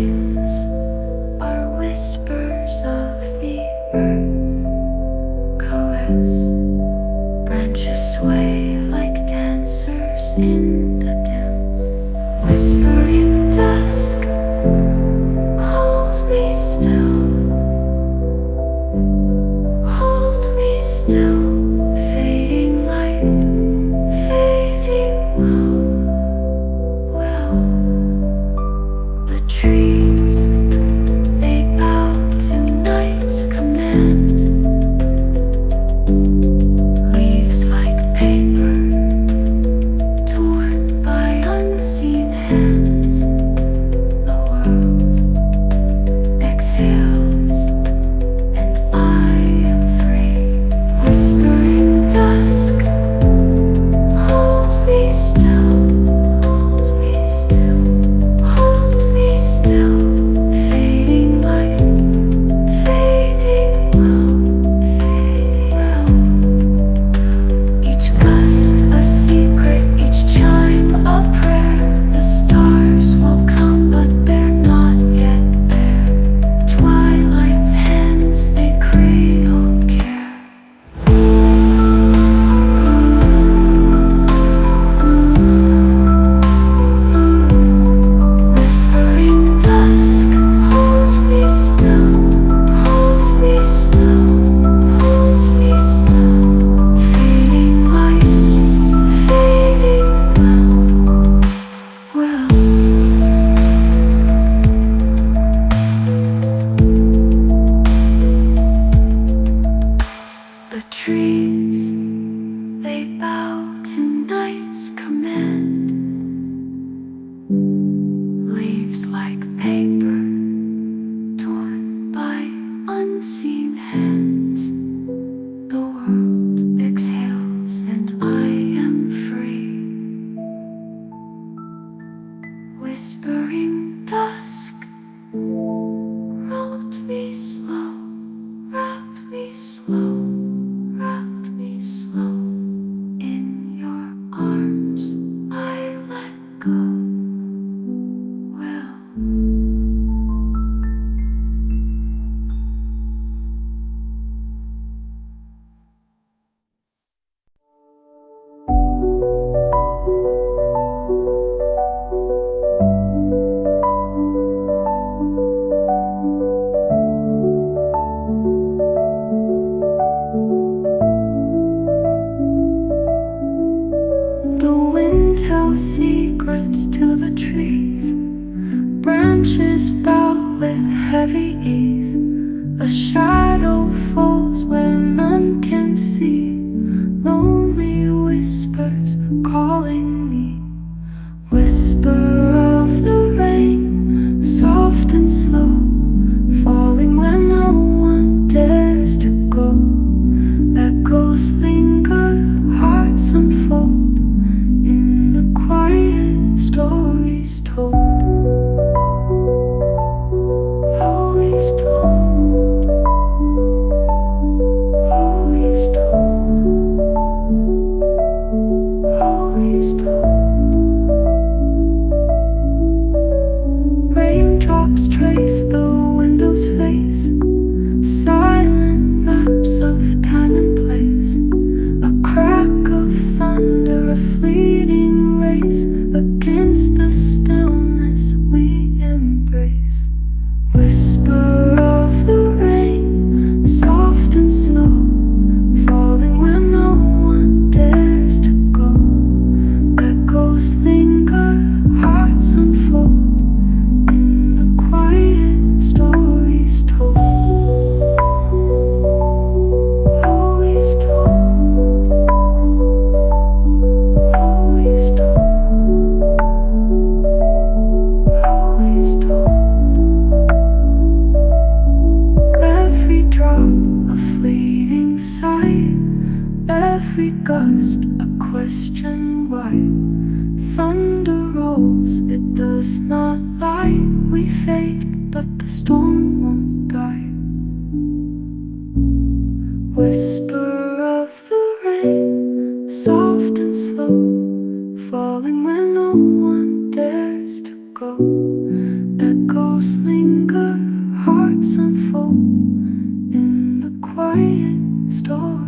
dreams are whispers of the earth, caress. Branches sway like dancers in the dim. Whispering dusk, hold me still, hold me still. Fading light, fading well. The trees, they bow to night's command. Leaves like paper, torn by unseen hands. The world exhales, and I am free. Whispering dusk, hold me still, hold me still, hold me still. Fading light, fading well. Each gust a secret, each chime a prayer. The stars will come, but they're not yet there. Twilight's hands, they cradle care. Whispering dusk, hold me still, hold me still, hold me still. Fading light, fading well. The trees, they bow to night's command. Leaves like paper, torn by unseen hands. The world exhales, and I am free. Whispering dusk, roll me slow, wrap me slow, wrap me slow. In your arms, I let go. Well. The wind tells secrets to the trees. Branches bow with heavy ease. A shadow falls where none can see. Lonely whispers calling me. Whisper of the rain, soft and slow, falling where no one dares to go. Echoes linger, hearts unfold. In the quiet, stories told, always told, always told, always told. Raindrops trace the window's face, silent maps of time and place. A crack of thunder, a fleeting race against the stillness we embrace. Whisper of the rain, soft and slow, falling where no one dares to go. Echoes linger, hearts unfold. In the quiet, stories told, always told, always told, always told. Every drop a fleeting sight, every gust a question why. Thunder rolls, it does not lie. We fade, but the storm won't die. Whisper of the rain, soft and slow, falling where no one dares to go. Echoes linger, hearts unfold in the quiet story.